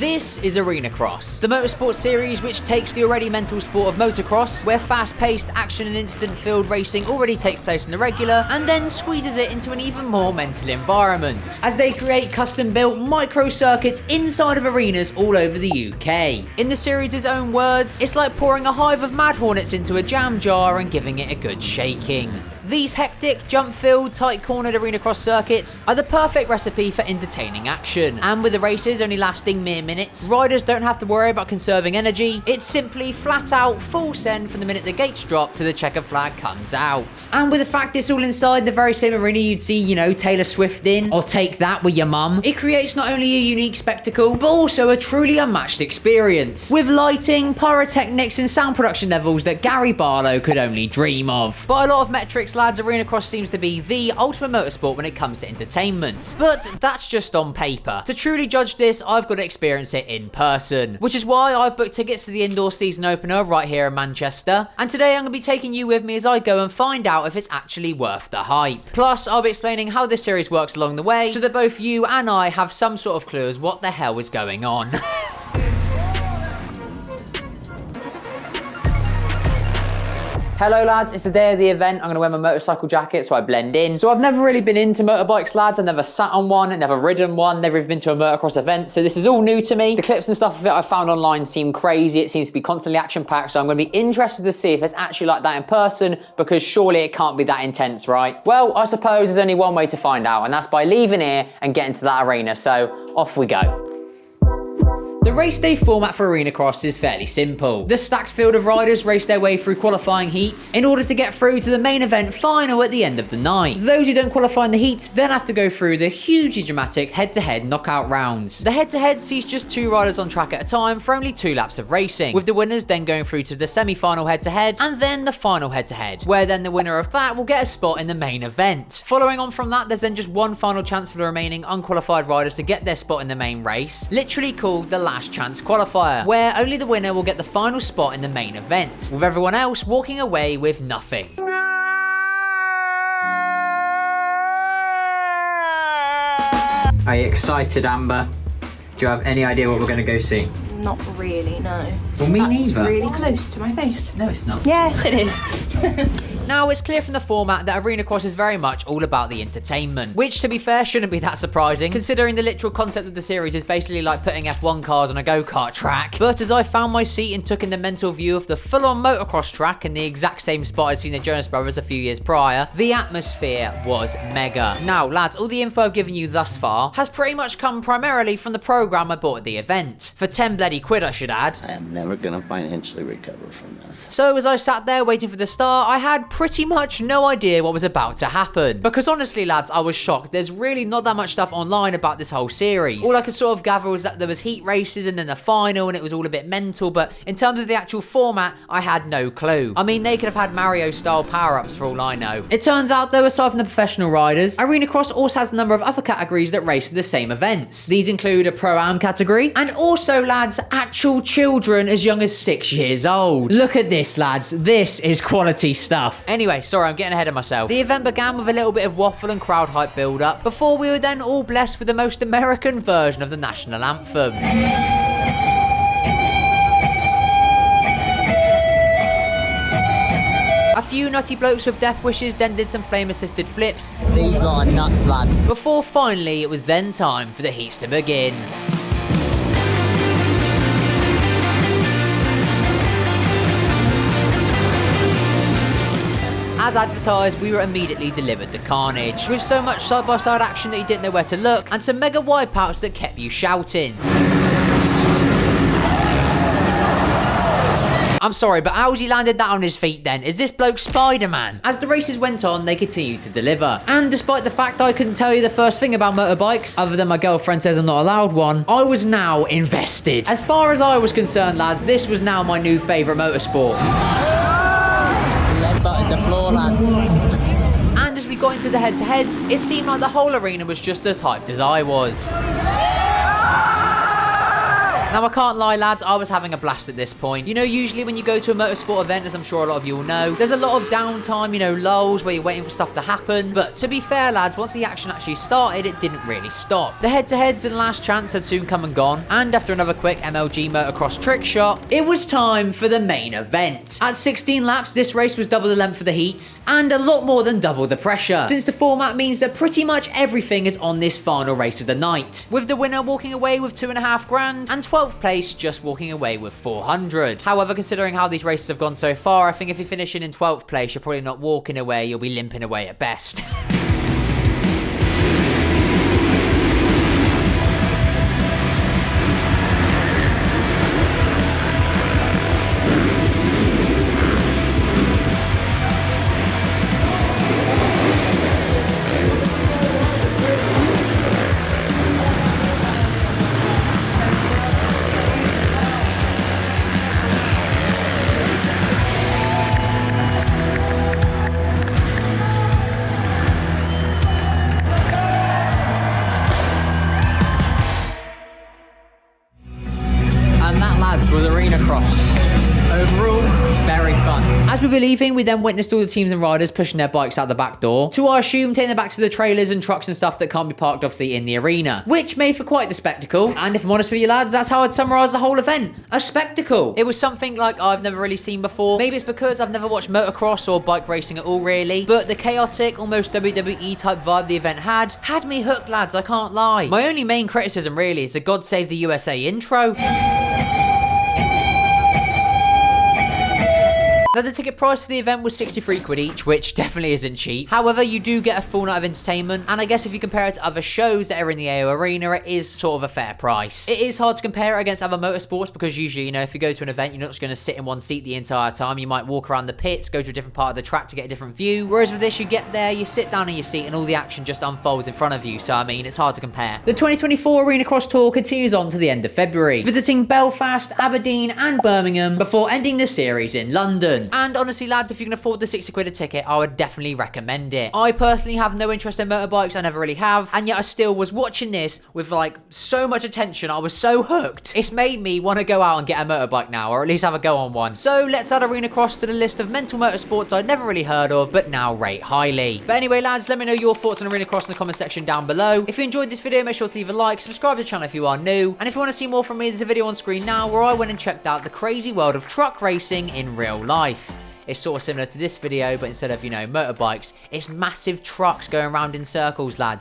This is Arenacross, the motorsport series which takes the already mental sport of motocross, where fast-paced action and instant-filled racing already takes place in the regular, and then squeezes it into an even more mental environment, as they create custom-built micro-circuits inside of arenas all over the UK. In the series' own words, it's like pouring a hive of mad hornets into a jam jar and giving it a good shaking. These hectic, jump-filled, tight-cornered Arenacross circuits are the perfect recipe for entertaining action, and with the races only lasting mere minutes, riders don't have to worry about conserving energy. It's simply flat-out full send from the minute the gates drop to the checker flag comes out. And with the fact it's all inside the very same arena you'd see, you know, Taylor Swift in, or Take That with your mum, it creates not only a unique spectacle, but also a truly unmatched experience, with lighting, pyrotechnics, and sound production levels that Gary Barlow could only dream of. By a lot of metrics, lads, Arenacross seems to be the ultimate motorsport when it comes to entertainment. But that's just on paper. To truly judge this, I've got to experience it in person, which is why I've booked tickets to the indoor season opener right here in Manchester. And today I'm going to be taking you with me as I go and find out if it's actually worth the hype. Plus, I'll be explaining how this series works along the way, so that both you and I have some sort of clue as what the hell is going on. Hello lads, it's the day of the event. I'm going to wear my motorcycle jacket so I blend in. So I've never really been into motorbikes, lads. I've never sat on one, never ridden one, never even been to a motocross event. So this is all new to me. The clips and stuff of it I found online seem crazy. It seems to be constantly action-packed. So I'm going to be interested to see if it's actually like that in person, because surely it can't be that intense, right? Well, I suppose there's only one way to find out, and that's by leaving here and getting to that arena. So off we go. The race day format for Arenacross is fairly simple. The stacked field of riders race their way through qualifying heats in order to get through to the main event final at the end of the night. Those who don't qualify in the heats then have to go through the hugely dramatic head-to-head knockout rounds. The head-to-head sees just 2 riders on track at a time for only 2 laps of racing, with the winners then going through to the semi-final head-to-head and then the final head-to-head, where then the winner of that will get a spot in the main event. Following on from that, there's then just one final chance for the remaining unqualified riders to get their spot in the main race, literally called the last chance qualifier, where only the winner will get the final spot in the main event, with everyone else walking away with nothing. Are you excited, Amber? Do you have any idea what we're going to go see? Not really, no. Well, me neither. That's really close to my face. No, it's not. Yes, it is. Now, it's clear from the format that Arenacross is very much all about the entertainment, which, to be fair, shouldn't be that surprising, considering the literal concept of the series is basically like putting F1 cars on a go-kart track. But as I found my seat and took in the mental view of the full-on motocross track in the exact same spot I'd seen the Jonas Brothers a few years prior, the atmosphere was mega. Now, lads, all the info I've given you thus far has pretty much come primarily from the programme I bought at the event. For 10 bloody quid, I should add. I am never gonna financially recover from this. So as I sat there waiting for the start, I had pretty much no idea what was about to happen. Because honestly, lads, I was shocked. There's really not that much stuff online about this whole series. All I could sort of gather was that there was heat races and then the final, and it was all a bit mental, but in terms of the actual format, I had no clue. I mean, they could have had Mario-style power-ups for all I know. It turns out, though, aside from the professional riders, Arenacross also has a number of other categories that race in the same events. These include a Pro-Am category, and also, lads, actual children as young as 6 years old. Look at this, lads. This is quality stuff. Anyway, sorry, I'm getting ahead of myself. The event began with a little bit of waffle and crowd hype build-up, before we were then all blessed with the most American version of the national anthem. A few nutty blokes with death wishes then did some flame-assisted flips. These lot are nuts, lads. Before finally, it was then time for the heats to begin. As advertised, we were immediately delivered the carnage, with so much side-by-side action that you didn't know where to look, and some mega wipeouts that kept you shouting. I'm sorry, but how's he landed that on his feet then? Is this bloke Spider-Man? As the races went on, they continued to deliver. And despite the fact I couldn't tell you the first thing about motorbikes, other than my girlfriend says I'm not allowed one, I was now invested. As far as I was concerned, lads, this was now my new favourite motorsport. Lead butted the floor, lads. And as we got into the head-to-heads, it seemed like the whole arena was just as hyped as I was. Now, I can't lie, lads, I was having a blast at this point. You know, usually when you go to a motorsport event, as I'm sure a lot of you will know, there's a lot of downtime, you know, lulls where you're waiting for stuff to happen. But to be fair, lads, once the action actually started, it didn't really stop. The head-to-heads and last chance had soon come and gone, and after another quick MLG motocross trick shot, it was time for the main event. At 16 laps, this race was double the length for the heats, and a lot more than double the pressure, since the format means that pretty much everything is on this final race of the night, with the winner walking away with $2.5 grand, and 12th place just walking away with 400. However, considering how these races have gone so far, I think if you're finishing in 12th place, you're probably not walking away, you'll be limping away at best. Was Arenacross. Overall, very fun. As we were leaving, we then witnessed all the teams and riders pushing their bikes out the back door, to I assume taking them back to the trailers and trucks and stuff that can't be parked obviously in the arena, which made for quite the spectacle. And if I'm honest with you lads, that's how I'd summarise the whole event. A spectacle. It was something like I've never really seen before. Maybe it's because I've never watched motocross or bike racing at all really, but the chaotic, almost WWE type vibe the event had me hooked, lads, I can't lie. My only main criticism really is the God Save the USA intro. Now, the ticket price for the event was 63 quid each, which definitely isn't cheap. However, you do get a full night of entertainment, and I guess if you compare it to other shows that are in the AO Arena, it is sort of a fair price. It is hard to compare it against other motorsports because usually, you know, if you go to an event, you're not just going to sit in one seat the entire time. You might walk around the pits, go to a different part of the track to get a different view. Whereas with this, you get there, you sit down in your seat, and all the action just unfolds in front of you. So, I mean, it's hard to compare. The 2024 Arenacross Tour continues on to the end of February, visiting Belfast, Aberdeen, and Birmingham before ending the series in London. And honestly, lads, if you can afford the 60 quid a ticket, I would definitely recommend it. I personally have no interest in motorbikes, I never really have, and yet I still was watching this with like so much attention. I was so hooked. It's made me want to go out and get a motorbike now, or at least have a go on one. So let's add Arenacross to the list of mental motorsports I'd never really heard of, but now rate highly. But anyway, lads, let me know your thoughts on Arenacross in the comment section down below. If you enjoyed this video, make sure to leave a like, subscribe to the channel if you are new, and if you want to see more from me, there's a video on screen now where I went and checked out the crazy world of truck racing in real life. It's sort of similar to this video, but instead of, you know, motorbikes, it's massive trucks going around in circles, lads.